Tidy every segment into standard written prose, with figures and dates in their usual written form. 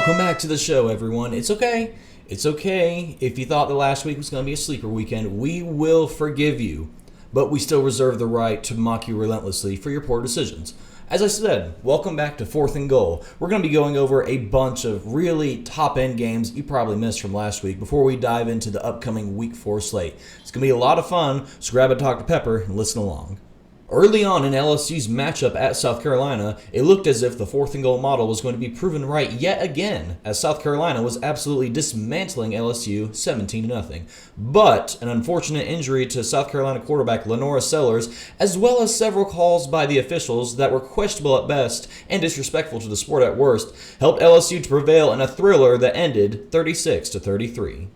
Welcome back to the show, everyone. It's okay. It's okay if you thought the last week was going to be a sleeper weekend. We will forgive you, but we still reserve the right to mock you relentlessly for your poor decisions. As I said, welcome back to Fourth and Goal. We're going to be going over a bunch of really top-end games you probably missed from last week before we dive into the upcoming Week 4 slate. It's going to be a lot of fun, so grab a Dr. Pepper and listen along. Early on in LSU's matchup at South Carolina, it looked as if the fourth and goal model was going to be proven right yet again, as South Carolina was absolutely dismantling LSU 17-0. But an unfortunate injury to South Carolina quarterback Lenora Sellers, as well as several calls by the officials that were questionable at best and disrespectful to the sport at worst, helped LSU to prevail in a thriller that ended 36-33.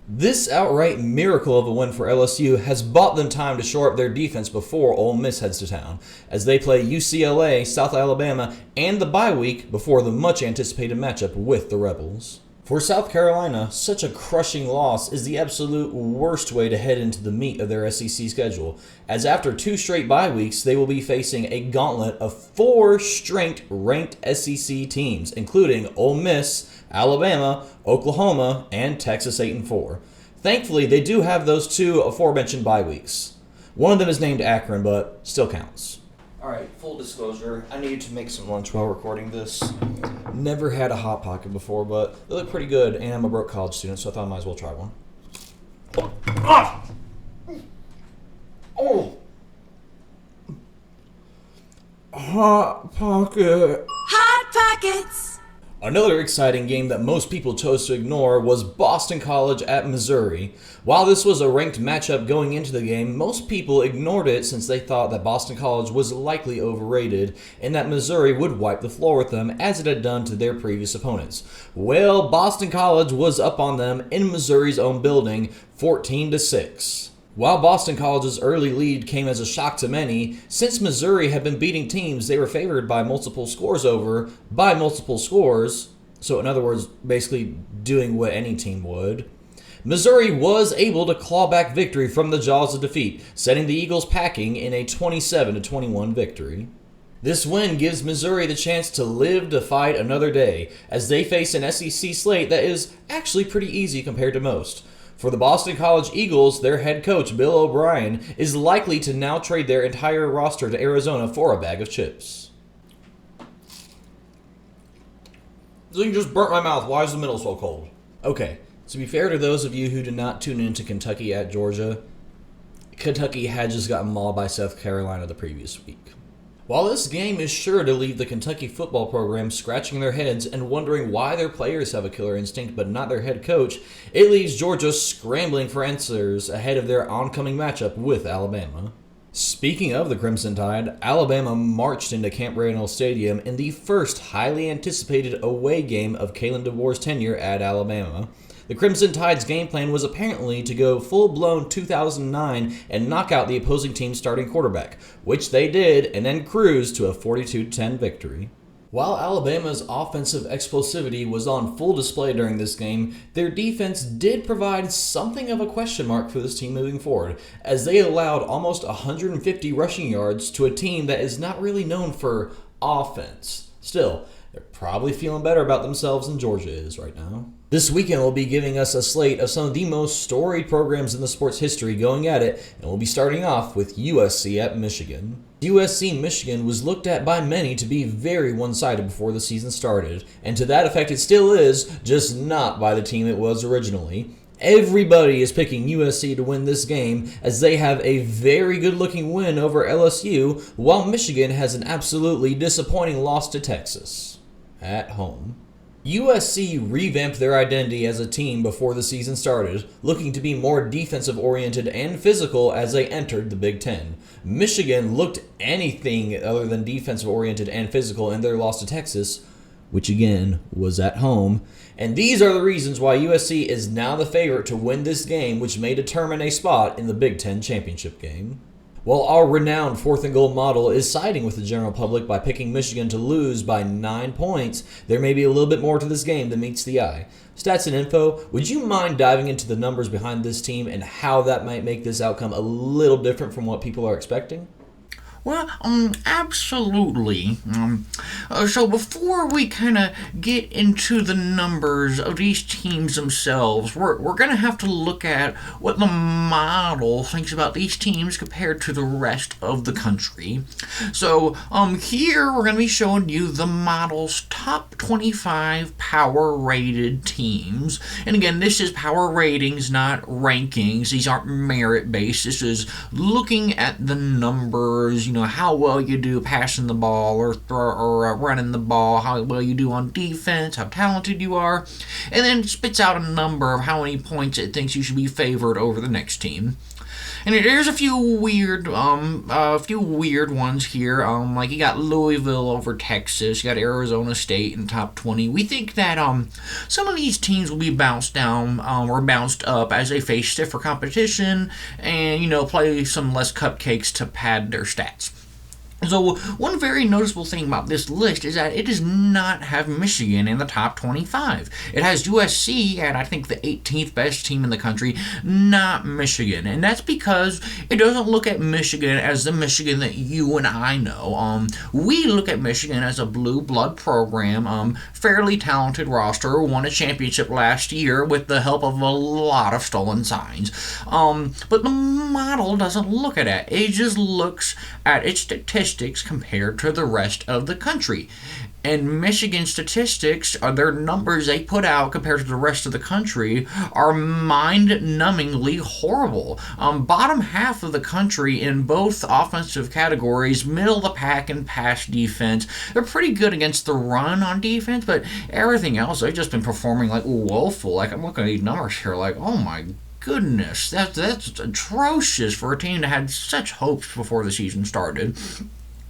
This outright miracle of a win for LSU has bought them time to shore up their defense before Ole Miss heads to town, as they play UCLA, South Alabama, and the bye week before the much-anticipated matchup with the Rebels. For South Carolina, such a crushing loss is the absolute worst way to head into the meat of their SEC schedule, as after 2 straight bye weeks, they will be facing a gauntlet of 4 straight ranked SEC teams, including Ole Miss, Alabama, Oklahoma, and Texas 8-4. Thankfully, they do have those 2 aforementioned bye weeks. One of them is named Akron, but still counts. Alright, full disclosure, I needed to make some lunch while recording this. Never had a Hot Pocket before, but they look pretty good, and I'm a broke college student, so I thought I might as well try one. Ah! Oh! Hot Pocket. Hot Pockets! Another exciting game that most people chose to ignore was Boston College at Missouri. While this was a ranked matchup going into the game, most people ignored it since they thought that Boston College was likely overrated and that Missouri would wipe the floor with them as it had done to their previous opponents. Well, Boston College was up on them in Missouri's own building, 14-6. While Boston College's early lead came as a shock to many, since Missouri had been beating teams they were favored by multiple scores over, by multiple scores, so in other words, basically doing what any team would, Missouri was able to claw back victory from the jaws of defeat, sending the Eagles packing in a 27-21 victory. This win gives Missouri the chance to live to fight another day, as they face an SEC slate that is actually pretty easy compared to most. For the Boston College Eagles, their head coach, Bill O'Brien, is likely to now trade their entire roster to Arizona for a bag of chips. This thing just burnt my mouth. Why is the middle so cold? Okay, to be fair to those of you who did not tune in to Kentucky at Georgia, Kentucky had just gotten mauled by South Carolina the previous week. While this game is sure to leave the Kentucky football program scratching their heads and wondering why their players have a killer instinct but not their head coach, it leaves Georgia scrambling for answers ahead of their oncoming matchup with Alabama. Speaking of the Crimson Tide, Alabama marched into Camp Randall Stadium in the first highly anticipated away game of Kalen DeBoer's tenure at Alabama. The Crimson Tide's game plan was apparently to go full-blown 2009 and knock out the opposing team's starting quarterback, which they did, and then cruise to a 42-10 victory. While Alabama's offensive explosivity was on full display during this game, their defense did provide something of a question mark for this team moving forward, as they allowed almost 150 rushing yards to a team that is not really known for offense. Still, they're probably feeling better about themselves than Georgia is right now. This weekend will be giving us a slate of some of the most storied programs in the sport's history going at it, and we'll be starting off with USC at Michigan. USC-Michigan was looked at by many to be very one-sided before the season started, and to that effect it still is, just not by the team it was originally. Everybody is picking USC to win this game, as they have a very good-looking win over LSU, while Michigan has an absolutely disappointing loss to Texas at home. USC revamped their identity as a team before the season started, looking to be more defensive-oriented and physical as they entered the Big Ten. Michigan looked anything other than defensive-oriented and physical in their loss to Texas, which again was at home. And these are the reasons why USC is now the favorite to win this game, which may determine a spot in the Big Ten championship game. While our renowned fourth and goal model is siding with the general public by picking Michigan to lose by 9 points, there may be a little bit more to this game than meets the eye. Stats and info, would you mind diving into the numbers behind this team and how that might make this outcome a little different from what people are expecting? Well, absolutely. So before we kind of get into the numbers of these teams themselves, we're going to have to look at what the model thinks about these teams compared to the rest of the country. So, here we're going to be showing you the model's top 25 power rated teams. And again, this is power ratings, not rankings. These aren't merit based. This is looking at the numbers, how well you do passing the ball or running the ball, how well you do on defense, how talented you are, and then it spits out a number of how many points it thinks you should be favored over the next team. And there's a few weird ones here. Like you got Louisville over Texas, you got Arizona State in top 20. We think that some of these teams will be bounced down or bounced up as they face stiffer competition and play some less cupcakes to pad their stats. So one very noticeable thing about this list is that it does not have Michigan in the top 25. It has USC at I think the 18th best team in the country, not Michigan. And that's because it doesn't look at Michigan as the Michigan that you and I know. We look at Michigan as a blue blood program, fairly talented roster, won a championship last year with the help of a lot of stolen signs. But the model doesn't look at it. It just looks at its statistics compared to the rest of the country. And Michigan statistics, their numbers they put out compared to the rest of the country, are mind-numbingly horrible. Bottom half of the country in both offensive categories, middle of the pack and pass defense. They're pretty good against the run on defense, but everything else, they've just been performing like woeful. Like, I'm looking at these numbers here like, oh my goodness, that's atrocious for a team that had such hopes before the season started.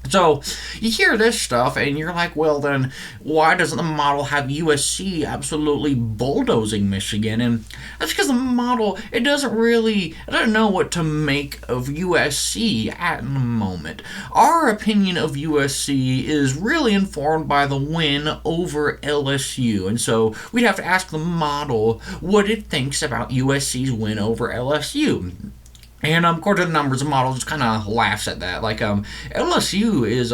So you hear this stuff and you're like, well then, why doesn't the model have USC absolutely bulldozing Michigan? And that's because the model, it doesn't know what to make of USC at the moment. Our opinion of USC is really informed by the win over LSU. And so we'd have to ask the model what it thinks about USC's win over LSU. And according to the numbers, the model just kind of laughs at that. Like LSU is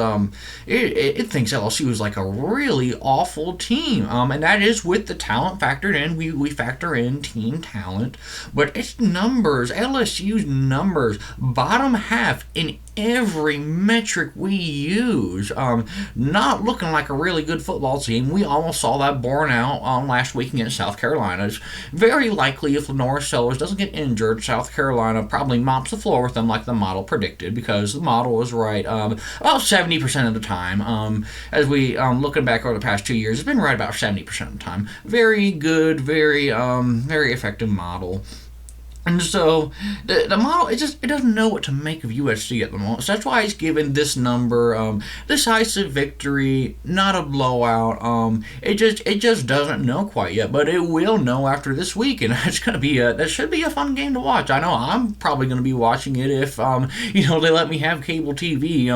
it thinks LSU is like a really awful team, and that is with the talent factored in. We factor in team talent, but its numbers, LSU's numbers, bottom half in every metric we use, not looking like a really good football team. We almost saw that borne out last week against South Carolina. It's very likely if Lenore Sellers doesn't get injured, South Carolina probably mops the floor with them like the model predicted, because the model was right about 70% of the time. As we looking back over the past 2 years, it's been right about 70% of the time. Very good, very effective model. And so the model, it doesn't know what to make of USC at the moment. So that's why it's given this number, decisive victory, not a blowout. It just doesn't know quite yet, but it will know after this week, and that's gonna be that should be a fun game to watch. I know I'm probably gonna be watching it if they let me have cable TV.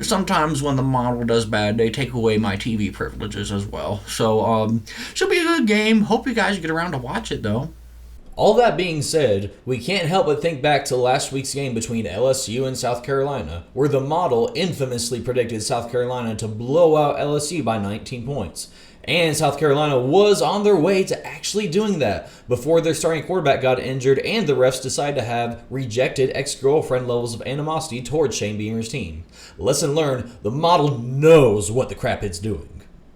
Sometimes when the model does bad, they take away my TV privileges as well. So should be a good game. Hope you guys get around to watch it though. All that being said, we can't help but think back to last week's game between LSU and South Carolina, where the model infamously predicted South Carolina to blow out LSU by 19 points. And South Carolina was on their way to actually doing that before their starting quarterback got injured and the refs decided to have rejected ex-girlfriend levels of animosity towards Shane Beamer's team. Lesson learned, the model knows what the crap it's doing.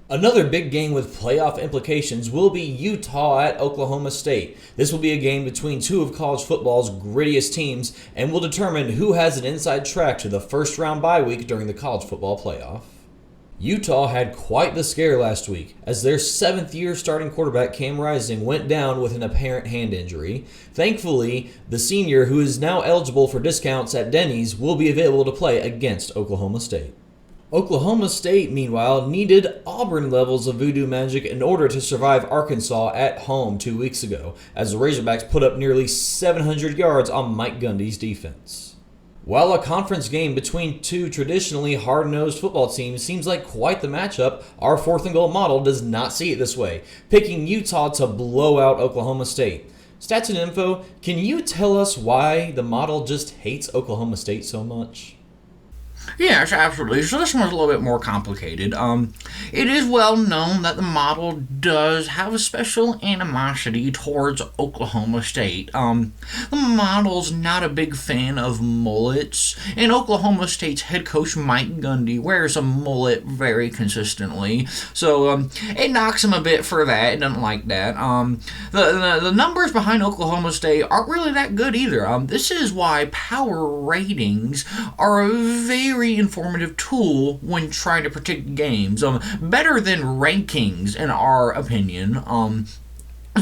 Another big game with playoff implications will be Utah at Oklahoma State. This will be a game between two of college football's grittiest teams and will determine who has an inside track to the first round bye week during the college football playoff. Utah had quite the scare last week as their 7th-year starting quarterback Cam Rising went down with an apparent hand injury. Thankfully, the senior, who is now eligible for discounts at Denny's, will be available to play against Oklahoma State. Oklahoma State, meanwhile, needed Auburn levels of voodoo magic in order to survive Arkansas at home 2 weeks ago, as the Razorbacks put up nearly 700 yards on Mike Gundy's defense. While a conference game between two traditionally hard-nosed football teams seems like quite the matchup, our 4th and goal model does not see it this way, picking Utah to blow out Oklahoma State. Stats and info, can you tell us why the model just hates Oklahoma State so much? Yes, absolutely. So this one's a little bit more complicated. It is well known that the model does have a special animosity towards Oklahoma State. The model's not a big fan of mullets, and Oklahoma State's head coach Mike Gundy wears a mullet very consistently. So it knocks him a bit for that. It doesn't like that. The numbers behind Oklahoma State aren't really that good either. This is why power ratings are a very informative tool when trying to predict games. Better than rankings, in our opinion.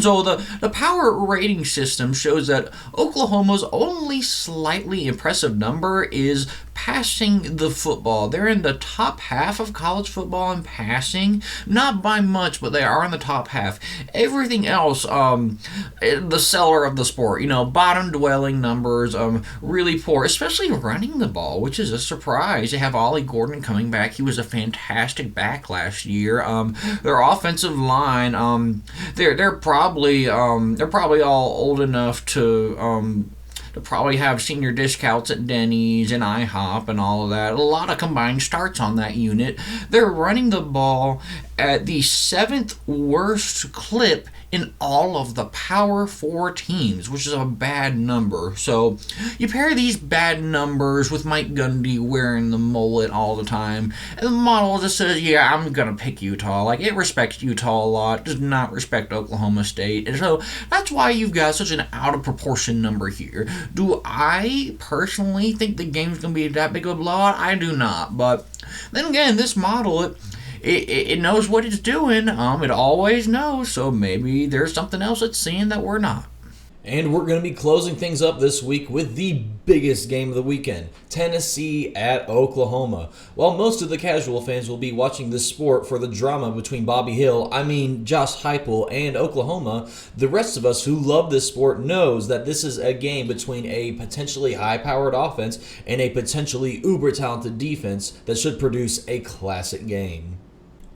So the power rating system shows that Oklahoma's only slightly impressive number is passing the football. They're in the top half of college football in passing, not by much, but they are in the top half. Everything else, the seller of the sport, bottom dwelling numbers, really poor, especially running the ball, which is a surprise. They have Ollie Gordon coming back. He was a fantastic back last year. Their offensive line, they're probably all old enough to probably have senior discounts at Denny's and IHOP and all of that. A lot of combined starts on that unit. They're running the ball at the 7th worst clip in all of the Power 4 teams, which is a bad number. So you pair these bad numbers with Mike Gundy wearing the mullet all the time, and the model just says, yeah, I'm going to pick Utah. Like, it respects Utah a lot, does not respect Oklahoma State. And so that's why you've got such an out of proportion number here. Do I personally think the game's going to be that big of a blowout? I do not. But then again, this model, it knows what it's doing. It always knows. So maybe there's something else it's seeing that we're not. And we're going to be closing things up this week with the biggest game of the weekend, Tennessee at Oklahoma. While most of the casual fans will be watching this sport for the drama between Josh Heupel and Oklahoma, the rest of us who love this sport knows that this is a game between a potentially high-powered offense and a potentially uber-talented defense that should produce a classic game.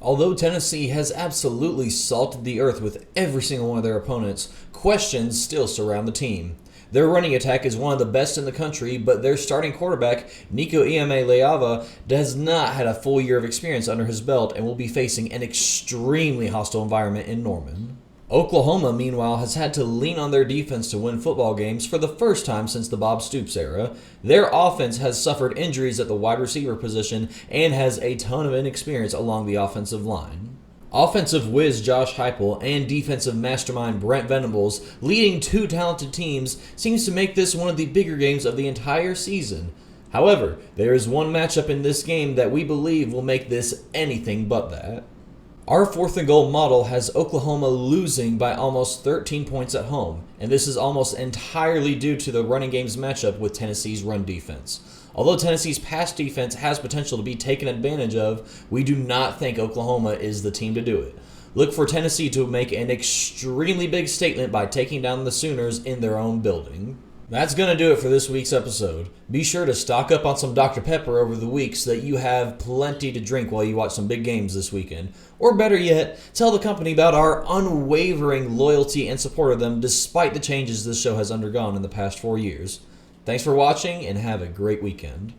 Although Tennessee has absolutely salted the earth with every single one of their opponents, questions still surround the team. Their running attack is one of the best in the country, but their starting quarterback, Nico Iamaleava, has not had a full year of experience under his belt and will be facing an extremely hostile environment in Norman. Oklahoma, meanwhile, has had to lean on their defense to win football games for the first time since the Bob Stoops era. Their offense has suffered injuries at the wide receiver position and has a ton of inexperience along the offensive line. Offensive whiz Josh Heupel and defensive mastermind Brent Venables, leading two talented teams, seems to make this one of the bigger games of the entire season. However, there is one matchup in this game that we believe will make this anything but that. Our 4th and goal model has Oklahoma losing by almost 13 points at home, and this is almost entirely due to the running game's matchup with Tennessee's run defense. Although Tennessee's pass defense has potential to be taken advantage of, we do not think Oklahoma is the team to do it. Look for Tennessee to make an extremely big statement by taking down the Sooners in their own building. That's going to do it for this week's episode. Be sure to stock up on some Dr. Pepper over the week so that you have plenty to drink while you watch some big games this weekend. Or better yet, tell the company about our unwavering loyalty and support of them despite the changes this show has undergone in the past 4 years. Thanks for watching and have a great weekend.